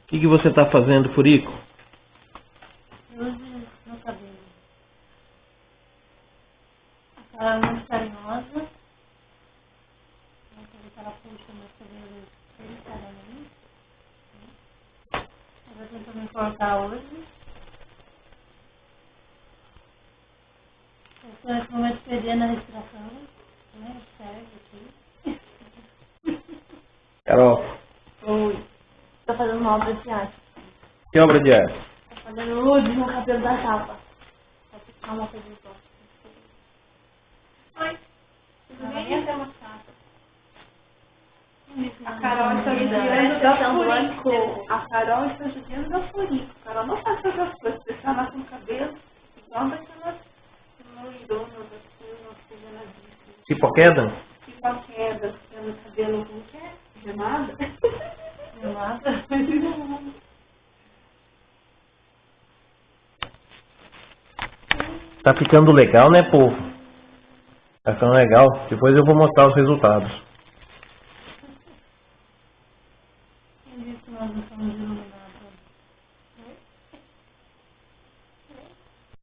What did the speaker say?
que você está fazendo, Furico? Luzes no cabelo. A Carol é muito carinhosa. Eu quero que ela puxe meus cabelos delicadamente. Ela tentou me cortar hoje. Eu estou nesse momento perdendo a respiração. Né? Observe aqui. Carol, Oi. Estou fazendo uma obra de arte. que obra de arte? Estou fazendo luzes no cabelo da chapa. Vou ficar uma coisa de volta. Oi, tudo Não vai bem? nem ser uma chapa. A Carol está judiando da Furico. A Carol está judiando da Furico. A Carol não sabe fazer as coisas. Deixar ela com o cabelo igual daquelas loironas, assim, oxigenadíssimas. Tipo queda? Tipo a queda, tendo cabelo como que é? Gemada? Gemada? Tá ficando legal, né, povo? Tá ficando legal. Depois eu vou mostrar os resultados. Quem disse que nós não somos iluminados?